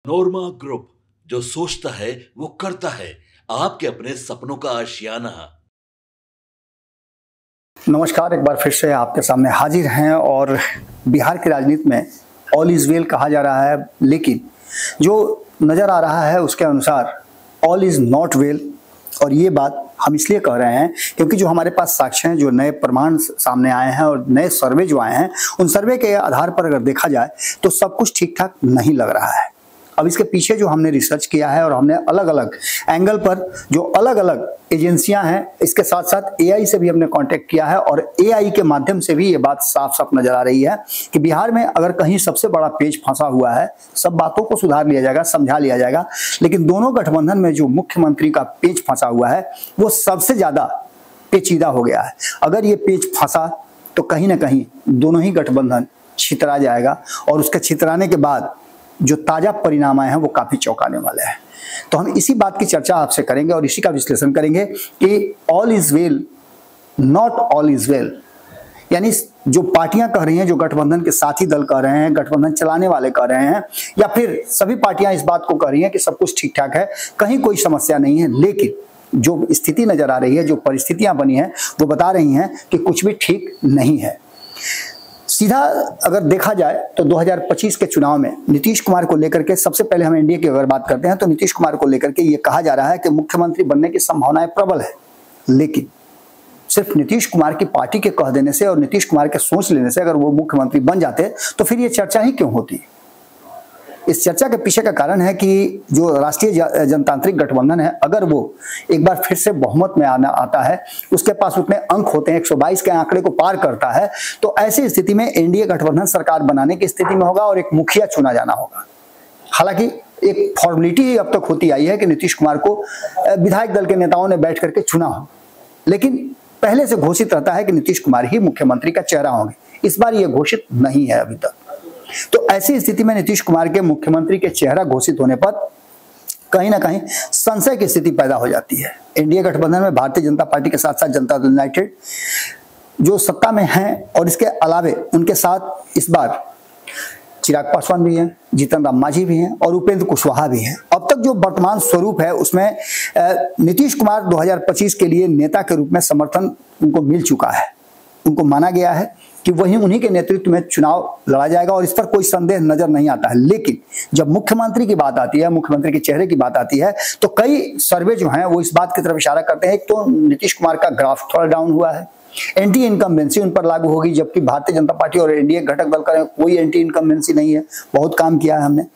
नोरमा group, जो सोचता है वो करता है। आपके अपने सपनों का आशियाना। नमस्कार, एक बार फिर से आपके सामने हाजिर हैं और बिहार की राजनीति में ऑल इज वेल कहा जा रहा है, लेकिन जो नज़र आ रहा है उसके अनुसार ऑल इज नॉट वेल। और ये बात हम इसलिए कह रहे हैं क्योंकि जो हमारे पास साक्ष्य हैं, जो नए प्रमाण सामने आए हैं और नए सर्वे जो आए हैं, उन सर्वे के आधार पर अगर देखा जाए तो सब कुछ ठीक ठाक नहीं लग रहा है। अब इसके पीछे जो हमने रिसर्च किया है और हमने अलग अलग एंगल पर जो अलग अलग एजेंसियां हैं, इसके साथ साथ एआई से भी हमने कांटेक्ट किया है और एआई के माध्यम से भी ये बात साफ साफ नजर आ रही है कि बिहार में अगर कहीं सबसे बड़ा पेच फंसा हुआ है, सब बातों को सुधार लिया जाएगा, समझा लिया जाएगा, लेकिन दोनों गठबंधन में जो मुख्यमंत्री का पेच फंसा हुआ है वो सबसे ज्यादा पेचीदा हो गया है। अगर ये पेच फंसा तो कहीं ना कहीं दोनों ही गठबंधन छितरा जाएगा और उसके छितराने के बाद जो ताजा परिणाम आए हैं वो काफी चौंकाने वाले हैं। तो हम इसी बात की चर्चा आपसे करेंगे और इसी का विश्लेषण करेंगे कि all is well, not all is well. यानी जो पार्टियां कह रही हैं, जो गठबंधन के साथी दल कह रहे हैं, गठबंधन चलाने वाले कह रहे हैं, या फिर सभी पार्टियां इस बात को कह रही हैं कि सब कुछ ठीक ठाक है, कहीं कोई समस्या नहीं है, लेकिन जो स्थिति नजर आ रही है, जो परिस्थितियां बनी हैं, वो बता रही हैं कि कुछ भी ठीक नहीं है। सीधा अगर देखा जाए तो 2025 के चुनाव में नीतीश कुमार को लेकर के, सबसे पहले हम एनडीए की अगर बात करते हैं तो नीतीश कुमार को लेकर के ये कहा जा रहा है कि मुख्यमंत्री बनने की संभावनाएं प्रबल है। लेकिन सिर्फ नीतीश कुमार की पार्टी के कह देने से और नीतीश कुमार के सोच लेने से अगर वो मुख्यमंत्री बन जाते तो फिर ये चर्चा ही क्यों होती। इस चर्चा के पीछे का कारण है कि जो राष्ट्रीय जनतांत्रिक गठबंधन है, अगर वो एक बार फिर से बहुमत में आता है, उसके पास उतने अंक होते हैं, 122 के आंकड़े को पार करता है, तो ऐसी स्थिति में एनडीए गठबंधन सरकार बनाने की स्थिति में होगा और एक मुखिया चुना जाना होगा। हालांकि एक फॉर्मेलिटी ही अब तक होती आई है कि नीतीश कुमार को विधायक दल के नेताओं ने बैठ करके चुना हो, लेकिन पहले से घोषित रहता है कि नीतीश कुमार ही मुख्यमंत्री का चेहरा होंगे। इस बार ये घोषित नहीं है अभी तक। तो ऐसी स्थिति में नीतीश कुमार के मुख्यमंत्री के चेहरा घोषित होने पर कहीं ना कहीं संशय की स्थिति पैदा हो जाती है। एनडीए गठबंधन में भारतीय जनता पार्टी के साथ साथ जनता दल यूनाइटेड जो सत्ता में हैं, और इसके अलावे उनके साथ इस बार चिराग पासवान भी हैं, जीतन राम मांझी भी हैं और उपेंद्र कुशवाहा भी हैं। अब तक जो वर्तमान स्वरूप है उसमें नीतीश कुमार 2025 के लिए नेता के रूप में समर्थन उनको मिल चुका है। उनको माना गया है कि वही उन्हीं के नेतृत्व में चुनाव लड़ा जाएगा और इस पर कोई संदेह नजर नहीं आता है। लेकिन जब मुख्यमंत्री की बात आती है, मुख्यमंत्री के चेहरे की बात आती है, तो कई सर्वे जो हैं वो इस बात की तरफ इशारा करते हैं। एक तो नीतीश कुमार का ग्राफ थोड़ा डाउन हुआ है, एंटी इनकम्बेंसी उन पर लागू होगी, जबकि भारतीय जनता पार्टी और एनडीए घटक दल का कोई एंटी इनकम्बेंसी नहीं है। बहुत काम किया है हमने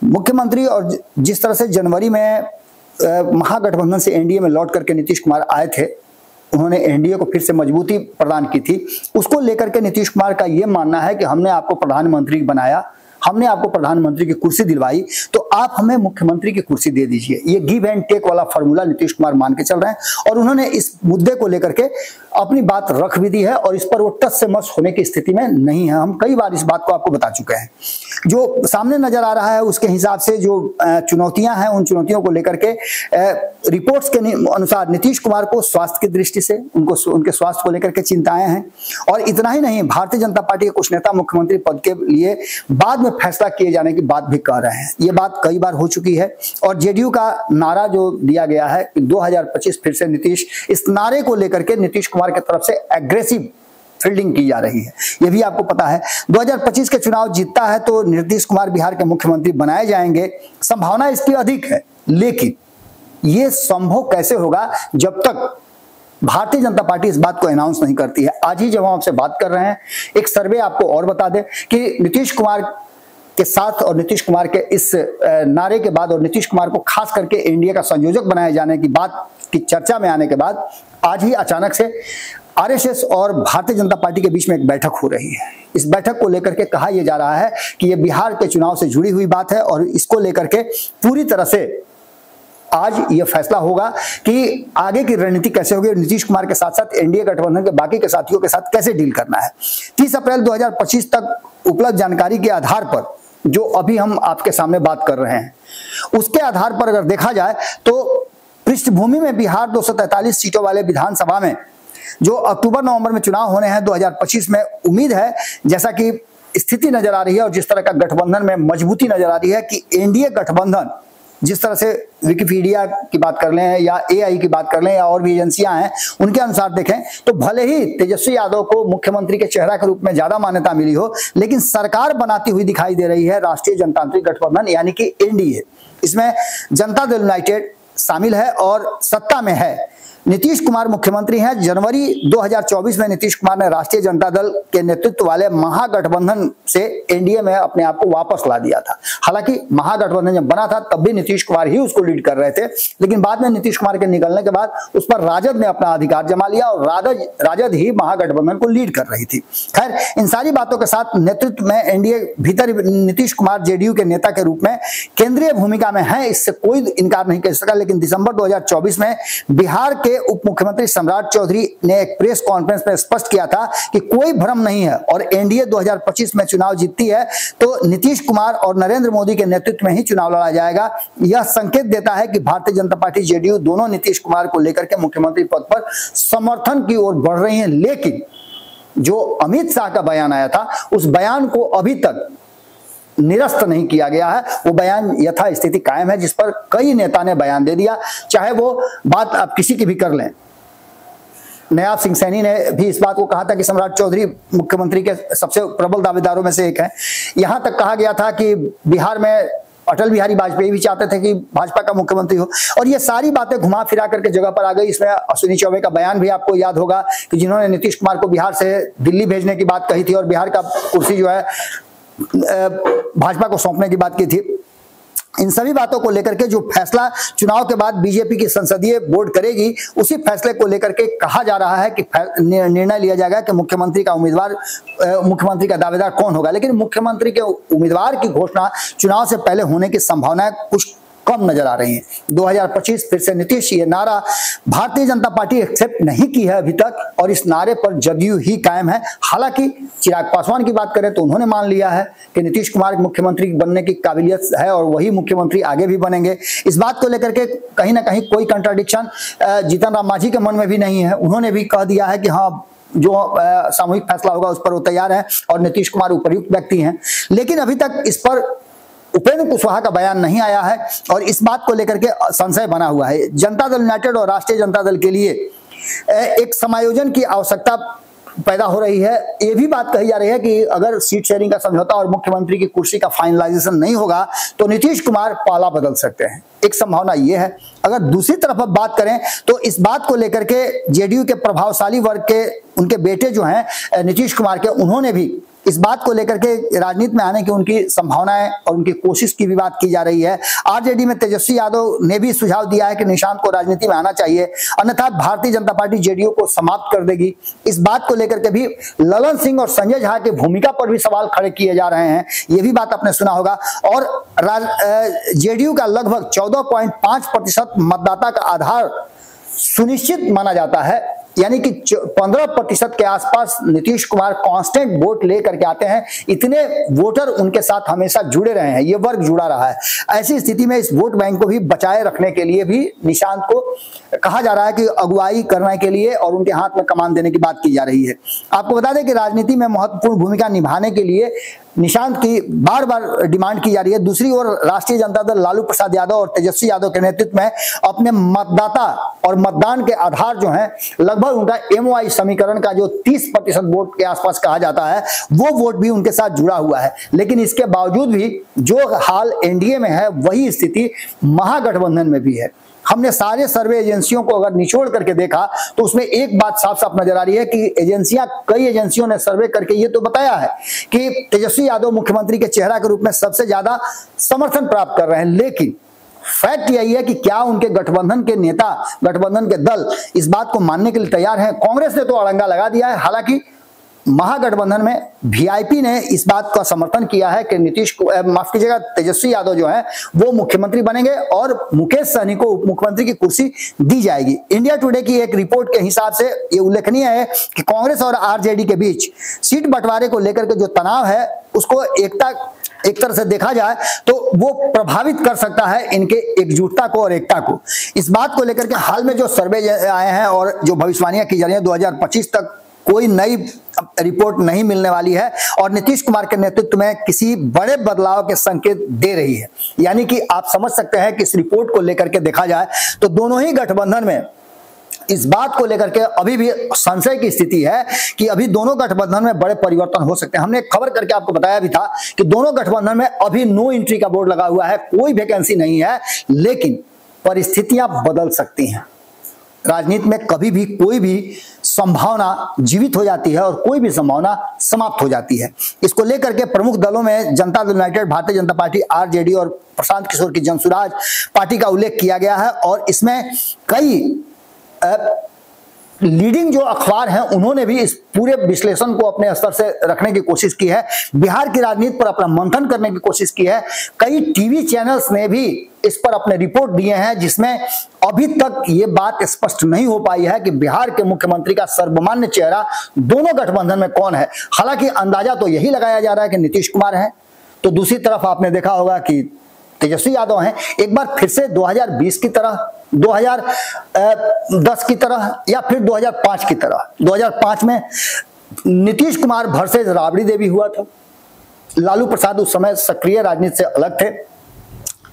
मुख्यमंत्री। और जिस तरह से जनवरी में महागठबंधन से एनडीए में लौट करके नीतीश कुमार आए थे, उन्होंने एनडीए को फिर से मजबूती प्रदान की थी, उसको लेकर के नीतीश कुमार का यह मानना है कि हमने आपको प्रधानमंत्री बनाया, हमने आपको प्रधानमंत्री की कुर्सी दिलवाई, तो आप हमें मुख्यमंत्री की कुर्सी दे दीजिए। ये गिव एंड टेक वाला फॉर्मूला नीतीश कुमार मान के चल रहे हैं और उन्होंने इस मुद्दे को लेकर के अपनी बात रख भी दी है और इस पर वो टस से मस होने की स्थिति में नहीं है। हम कई बार इस बात को आपको बता चुके हैं। जो सामने नजर आ रहा है उसके हिसाब से जो चुनौतियां हैं, उन चुनौतियों को लेकर के रिपोर्ट्स के अनुसार नीतीश कुमार को स्वास्थ्य की दृष्टि से उनके स्वास्थ्य को लेकर के चिंताएं हैं। और इतना ही नहीं, भारतीय जनता पार्टी के कुछ नेता मुख्यमंत्री पद के लिए बाद में फैसला किए जाने की बात भी कह रहे हैं। ये बात कई बार हो चुकी है और जेडीयू का नारा जो दिया गया है कि 2025 फिर से नीतीश, इस नारे को लेकर के नीतीश कुमार की तरफ से एग्रेसिव फील्डिंग की जा रही है। यह भी आपको पता है 2025 के चुनाव जीतता है तो नीतीश कुमार बिहार के मुख्यमंत्री बनाए जाएंगे, संभावना इसकी अधिक है। लेकिन यह संभव कैसे होगा जब तक भारतीय जनता पार्टी इस बात को अनाउंस नहीं करती है। आज ही जब हम आपसे बात कर रहे हैं, एक सर्वे आपको और बता दें कि नीतीश कुमार के साथ और नीतीश कुमार के इस नारे के बाद और नीतीश कुमार को खास करके एनडीए का संयोजक बनाए जाने की बात की चर्चा में आने के बाद आज ही अचानक से आरएसएस और भारतीय जनता पार्टी के बीच में एक बैठक हो रही है। इस बैठक को लेकर के कहा यह जा रहा है कि यह बिहार के चुनाव से जुड़ी हुई बात है और इसको लेकर के पूरी तरह से आज यह फैसला होगा कि आगे की रणनीति कैसे होगी, नीतीश कुमार के साथ साथ एनडीए गठबंधन के बाकी के साथियों के साथ कैसे डील करना है। 30 अप्रैल 2025 तक उपलब्ध जानकारी के आधार पर जो अभी हम आपके सामने बात कर रहे हैं, उसके आधार पर अगर देखा जाए तो पृष्ठभूमि में बिहार 243 सीटों वाले विधानसभा में जो अक्टूबर नवंबर में चुनाव होने हैं 2025 में, उम्मीद है जैसा कि स्थिति नजर आ रही है और जिस तरह का गठबंधन में मजबूती नजर आ रही है कि एनडीए गठबंधन, जिस तरह से विकिपीडिया की बात कर लें या एआई की बात कर लें या और भी एजेंसियां हैं, उनके अनुसार देखें तो भले ही तेजस्वी यादव को मुख्यमंत्री के चेहरा के रूप में ज्यादा मान्यता मिली हो, लेकिन सरकार बनाती हुई दिखाई दे रही है राष्ट्रीय जनतांत्रिक गठबंधन यानी कि एनडीए। इसमें जनता दल यूनाइटेड शामिल है और सत्ता में है। नीतीश कुमार मुख्यमंत्री हैं। जनवरी 2024 में नीतीश कुमार ने राष्ट्रीय जनता दल के नेतृत्व वाले महागठबंधन से एनडीए में अपने आप को वापस ला दिया था। हालांकि महागठबंधन जब बना था तब भी नीतीश कुमार ही उसको लीड कर रहे थे, लेकिन बाद में नीतीश कुमार के निकलने के बाद उस पर राजद ने अपना अधिकार जमा लिया और राजद ही महागठबंधन को लीड कर रही थी। खैर, इन सारी बातों के साथ नेतृत्व में एनडीए भीतर नीतीश कुमार जेडीयू के नेता के रूप में केंद्रीय भूमिका में है, इससे कोई इनकार नहीं कर सका। लेकिन दिसंबर 2024 में बिहार के उप मुख्यमंत्री सम्राट चौधरी ने एक प्रेस कॉन्फ्रेंस में स्पष्ट किया था कि कोई भ्रम नहीं है और एनडीए 2025 में चुनाव जीतती है तो नीतीश कुमार और नरेंद्र मोदी के नेतृत्व में ही चुनाव लड़ा जाएगा। यह संकेत देता है कि भारतीय जनता पार्टी जेडीयू दोनों नीतीश कुमार को लेकर के मुख्यमंत्री पद पर समर्थन की ओर बढ़ रही है। लेकिन जो अमित शाह का बयान आया था, उस बयान को अभी तक निरस्त नहीं किया गया है। वो बयान यथास्थिति कायम है, जिस पर कई नेता ने बयान दे दिया, चाहे वो बात आप किसी की भी कर लें। नयाब सिंह सैनी ने भी इस बात को कहा था कि सम्राट चौधरी मुख्यमंत्री के सबसे प्रबल दावेदारों में से एक है। यहां तक कहा गया था कि बिहार में अटल बिहारी वाजपेयी भी चाहते थे कि भाजपा का मुख्यमंत्री हो, और ये सारी बातें घुमा फिरा करके जगह पर आ गई। इसमें अश्विनी चौबे का बयान भी आपको याद होगा कि जिन्होंने नीतीश कुमार को बिहार से दिल्ली भेजने की बात कही थी और बिहार का कुर्सी जो है भाजपा को सौंपने की बात की थी। इन सभी बातों को लेकर के जो फैसला चुनाव के बाद बीजेपी की संसदीय बोर्ड करेगी, उसी फैसले को लेकर के कहा जा रहा है कि निर्णय लिया जाएगा कि मुख्यमंत्री का दावेदार कौन होगा। लेकिन मुख्यमंत्री के उम्मीदवार की घोषणा चुनाव से पहले होने की संभावनाएं कुछ कम नजर आ रही है। 2025 फिर से नीतीश, ये नारा भारतीय जनता पार्टी एक्सेप्ट नहीं की है अभी तक और इस नारे पर जदयू ही कायम है। हालांकि चिराग पासवान की बात करें तो उन्होंने मान लिया है कि नीतीश कुमार मुख्यमंत्री बनने की काबिलियत है और वही मुख्यमंत्री आगे भी बनेंगे। इस बात को लेकर के कहीं ना कहीं कोई कंट्राडिक्शन जीतन राम मांझी के मन में भी नहीं है। उन्होंने भी कह दिया है कि हाँ, जो सामूहिक फैसला होगा उस पर वो तैयार है और नीतीश कुमार उपयुक्त व्यक्ति हैं। लेकिन अभी तक इस पर उपेंद्र कुशवाहा का बयान नहीं आया है और इस बात को लेकर के संशय बना हुआ है। जनता दल यूनाइटेड और राष्ट्रीय जनता दल के लिए एक समायोजन की आवश्यकता पैदा हो रही है। ये भी बात कही जा रही है कि अगर सीट शेयरिंग का समझौता और मुख्यमंत्री की कुर्सी का फाइनलाइजेशन नहीं होगा तो नीतीश कुमार पाला बदल सकते हैं, एक संभावना ये है। अगर दूसरी तरफ अब बात करें तो इस बात को लेकर के जेडीयू के प्रभावशाली वर्ग के उनके बेटे जो हैं नीतीश कुमार के, उन्होंने भी इस बात को लेकर के राजनीति में आने की उनकी संभावनाएं और उनकी कोशिश की भी बात की जा रही है। आरजेडी में तेजस्वी यादव ने भी सुझाव दिया है कि निशांत को राजनीति में आना चाहिए, अन्यथा भारतीय जनता पार्टी जेडीयू को समाप्त कर देगी। इस बात को लेकर के भी ललन सिंह और संजय झा की भूमिका पर भी सवाल खड़े किए जा रहे हैं। ये भी बात आपने सुना होगा। और जेडीयू का लगभग 14.5% मतदाता का आधार सुनिश्चित माना जाता है, यानी कि 15% के आसपास नीतीश कुमार कांस्टेंट वोट लेकर के आते हैं। इतने वोटर उनके साथ हमेशा जुड़े रहे हैं, ये वर्ग जुड़ा रहा है। ऐसी स्थिति में इस वोट बैंक को भी बचाए रखने के लिए भी निशांत को कहा जा रहा है कि अगुवाई करने के लिए और उनके हाथ में कमान देने की बात की जा रही है। आपको बता दें कि राजनीति में महत्वपूर्ण भूमिका निभाने के लिए निशांत की बार बार डिमांड की जा रही है। दूसरी ओर राष्ट्रीय जनता दल लालू प्रसाद यादव और तेजस्वी यादव के नेतृत्व में अपने मतदाता और मतदान के आधार जो हैं, लगभग उनका एमओआई समीकरण का जो 30% वोट के आसपास कहा जाता है, वो वोट भी उनके साथ जुड़ा हुआ है। लेकिन इसके बावजूद भी जो हाल एनडीए में है वही स्थिति महागठबंधन में भी है। हमने सारे सर्वे एजेंसियों को अगर निचोड़ करके देखा तो उसमें एक बात साफ साफ नजर आ रही है कि कई एजेंसियों ने सर्वे करके ये तो बताया है कि तेजस्वी यादव मुख्यमंत्री के चेहरा के रूप में सबसे ज्यादा समर्थन प्राप्त कर रहे हैं। लेकिन फैक्ट यही है कि क्या उनके गठबंधन के नेता, गठबंधन के दल इस बात को मानने के लिए तैयार हैं? कांग्रेस ने तो अड़ंगा लगा दिया है। हालांकि महागठबंधन में वीआईपी ने इस बात का समर्थन किया है कि तेजस्वी यादव जो है वो मुख्यमंत्री बनेंगे और मुकेश सहनी को उप मुख्यमंत्री की कुर्सी दी जाएगी। इंडिया टुडे की एक रिपोर्ट के हिसाब से ये उल्लेखनीय है कि कांग्रेस और आरजेडी के बीच सीट बंटवारे को लेकर के जो तनाव है उसको एक तरह से देखा जाए तो वो प्रभावित कर सकता है इनके एकजुटता को और एकता को। इस बात को लेकर के हाल में जो सर्वे आए हैं और जो भविष्यवाणियां की जा रही है 2025 तक कोई नई रिपोर्ट नहीं मिलने वाली है और नीतीश कुमार के नेतृत्व में किसी बड़े बदलाव के संकेत दे रही है। यानी कि आप समझ सकते हैं कि इस रिपोर्ट को लेकर के देखा जाए तो दोनों ही गठबंधन में इस बात को लेकर के अभी भी संशय की स्थिति है कि अभी दोनों गठबंधन में बड़े परिवर्तन हो सकते हैं। हमने एक खबर करके आपको बताया भी था कि दोनों गठबंधन में अभी नो एंट्री का बोर्ड लगा हुआ है, कोई वैकेंसी नहीं है, लेकिन परिस्थितियां बदल सकती हैं। राजनीति में कभी भी कोई भी संभावना जीवित हो जाती है और कोई भी संभावना समाप्त हो जाती है। इसको लेकर के प्रमुख दलों में Janata Dal United, Bharatiya Janata party, RJD और प्रशांत किशोर की जनसुराज पार्टी का उल्लेख किया गया है और इसमें कई लीडिंग जो अखबार हैं उन्होंने भी इस पूरे विश्लेषण को अपने स्तर से रखने की कोशिश की है, बिहार की राजनीति पर अपना मंथन करने की कोशिश की है। कई टीवी चैनल्स ने भी इस पर अपने रिपोर्ट दिए हैं जिसमें अभी तक ये बात स्पष्ट नहीं हो पाई है कि बिहार के मुख्यमंत्री का सर्वमान्य चेहरा दोनों गठबंधन में कौन है। हालांकि अंदाजा तो यही लगाया जा रहा है कि नीतीश कुमार है, तो दूसरी तरफ आपने देखा होगा कि तेजस्वी यादव हैं। एक बार फिर से 2020 की तरह, 2010 की तरह या फिर 2005 की तरह, 2005 में नीतीश कुमार वर्सेस राबड़ी देवी हुआ था। लालू प्रसाद उस समय सक्रिय राजनीति से अलग थे।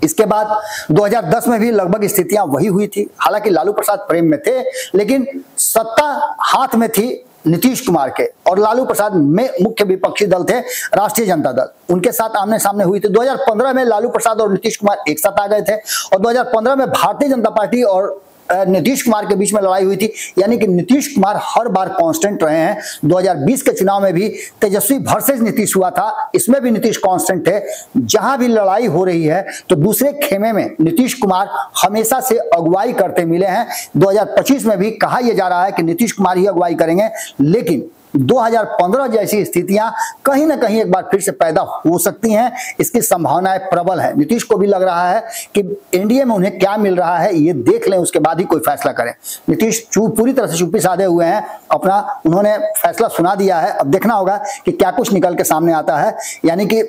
इसके बाद 2010 में भी लगभग स्थितियां वही हुई थी। हालांकि लालू प्रसाद प्रेम में थे, लेकिन सत्ता हाथ में थी नीतीश कुमार के और लालू प्रसाद में मुख्य विपक्षी दल थे राष्ट्रीय जनता दल, उनके साथ आमने सामने हुई थी। 2015 में लालू प्रसाद और नीतीश कुमार एक साथ आ गए थे और 2015 में भारतीय जनता पार्टी और नीतीश कुमार के बीच में लड़ाई हुई थी। यानी कि नीतीश कुमार हर बार कांस्टेंट रहे हैं। 2020 के चुनाव में भी तेजस्वी वर्सेस नीतीश हुआ था, इसमें भी नीतीश कांस्टेंट थे। जहां भी लड़ाई हो रही है तो दूसरे खेमे में नीतीश कुमार हमेशा से अगुवाई करते मिले हैं। 2025 में भी कहा यह जा रहा है कि नीतीश कुमार ही अगुवाई करेंगे, लेकिन 2015 जैसी स्थितियां कहीं ना कहीं एक बार फिर से पैदा हो सकती हैं, इसकी संभावनाएं प्रबल है। नीतीश को भी लग रहा है कि एनडीए में उन्हें क्या मिल रहा है ये देख लें, उसके बाद ही कोई फैसला करें। नीतीश पूरी तरह से चुप्पी साधे हुए हैं, अपना उन्होंने फैसला सुना दिया है। अब देखना होगा कि क्या कुछ निकल के सामने आता है। यानी कि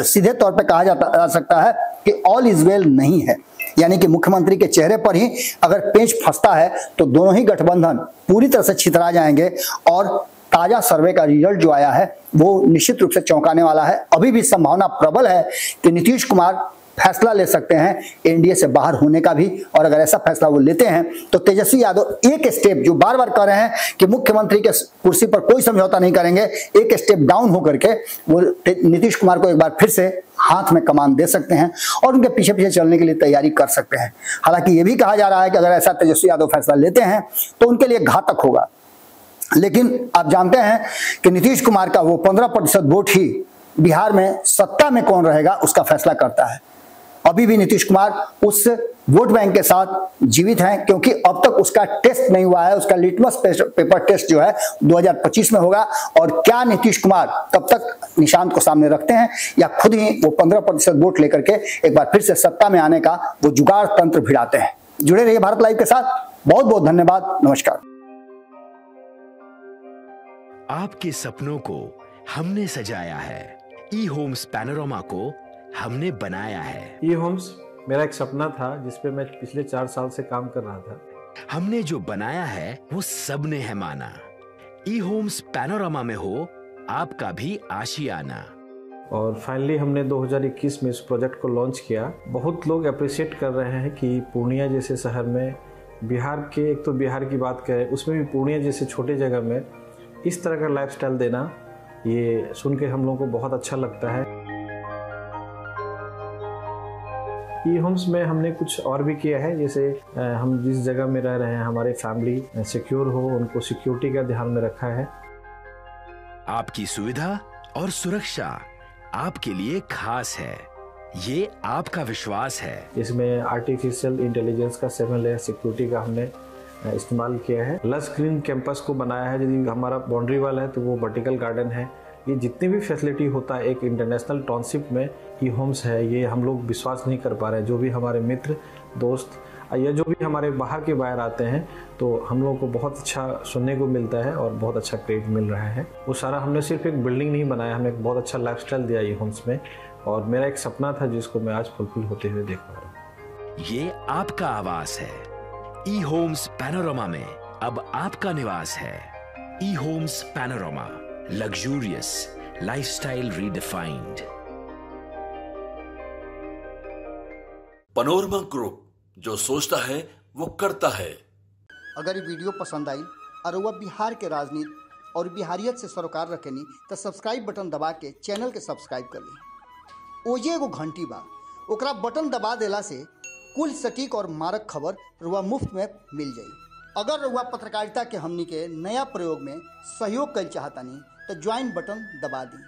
सीधे तौर पर कहा जा सकता है कि ऑल इज वेल नहीं है, यानी कि मुख्यमंत्री के चेहरे पर ही अगर पेंच फंसता है तो दोनों ही गठबंधन पूरी तरह से छितरा जाएंगे। और ताजा सर्वे का रिजल्ट जो आया है वो निश्चित रूप से चौंकाने वाला है। अभी भी संभावना प्रबल है कि नीतीश कुमार फैसला ले सकते हैं एनडीए से बाहर होने का भी, और अगर ऐसा फैसला वो लेते हैं तो तेजस्वी यादव एक स्टेप, जो बार बार कह रहे हैं कि मुख्यमंत्री के कुर्सी पर कोई समझौता नहीं करेंगे, एक स्टेप डाउन होकर के वो नीतीश कुमार को एक बार फिर से हाथ में कमान दे सकते हैं और उनके पीछे पीछे चलने के लिए तैयारी कर सकते हैं। हालांकि ये भी कहा जा रहा है कि अगर ऐसा तेजस्वी यादव फैसला लेते हैं तो उनके लिए घातक होगा। लेकिन आप जानते हैं कि नीतीश कुमार का वो 15% वोट ही बिहार में सत्ता में कौन रहेगा उसका फैसला करता है। अभी भी नीतीश कुमार उस वोट बैंक के साथ जीवित हैं, क्योंकि अब तक उसका टेस्ट नहीं हुआ है। उसका लिटमस पेपर टेस्ट जो है 2025 में होगा। और क्या नीतीश कुमार तब तक निशांत को सामने रखते हैं या खुद ही वो 15% वोट लेकर के एक बार फिर से सत्ता में आने का वो जुगाड़ तंत्र भिड़ाते हैं। जुड़े रहिए भारत लाइव के साथ। बहुत बहुत धन्यवाद। नमस्कार। आपके सपनों को हमने सजाया है, ई होम्स पैनोरमा को हमने बनाया है। ई होम्स मेरा एक सपना था जिस पे मैं पिछले 4 साल से काम कर रहा था। हमने जो बनाया है वो सबने है माना। ई होम्स पैनोरमा में हो आपका भी आशियाना। और फाइनली हमने 2021 में इस प्रोजेक्ट को लॉन्च किया। बहुत लोग अप्रिशिएट कर रहे हैं कि पूर्णिया जैसे शहर में, बिहार के, एक तो बिहार की बात करें उसमें भी पूर्णिया जैसे छोटे जगह में इस तरह का लाइफस्टाइल देना, ये सुन के हम लोगों को बहुत अच्छा लगता है। ई होम्स में हमने कुछ और भी किया है, जैसे हम जिस जगह में रह रहे हैं हमारे फैमिली सिक्योर हो, उनको सिक्योरिटी का ध्यान में रखा है। आपकी सुविधा और सुरक्षा आपके लिए खास है, ये आपका विश्वास है। इसमें आर्टिफिशियल इंटेलिजेंस का 7 लेयर सिक्योरिटी का हमने इस्तेमाल किया है। लस ग्रीन कैंपस को बनाया है। यदि हमारा बाउंड्री वाल है तो वो वर्टिकल गार्डन है। ये जितनी भी फैसिलिटी होता है एक इंटरनेशनल टाउनशिप में ई होम्स है, ये हम लोग विश्वास नहीं कर पा रहे हैं। जो भी हमारे मित्र दोस्त या जो भी हमारे बाहर के बाहर आते हैं तो हम लोगों को बहुत अच्छा सुनने को मिलता है और बहुत अच्छा क्रेडिट मिल रहा है। वो सारा हमने सिर्फ एक बिल्डिंग नहीं बनाया, हमने एक बहुत अच्छा लाइफस्टाइल दिया ई होम्स में, और मेरा एक सपना था जिसको मैं आज फुलफिल होते हुए देख पा रहा हूँ। ये आपका आवास है। ई होम्स पैनोरमा में अब आपका निवास है। E-Homes Panorama, luxurious lifestyle redefined. Panorama group, जो सोचता है वो करता है। अगर ये वीडियो पसंद आई और वह बिहार के राजनीति और बिहारियत से सरोकार रखेनी तो सब्सक्राइब बटन दबा के चैनल के सब्सक्राइब कर ली। ओजे एगो घंटी बा, ओकरा बटन दबा देला से कुल सटीक और मारक खबर रुआ मुफ्त में मिल जाई। अगर रुआ पत्रकारिता के हमनी के नया प्रयोग में सहयोग कर चाहतानी तो ज्वाइन बटन दबा दी।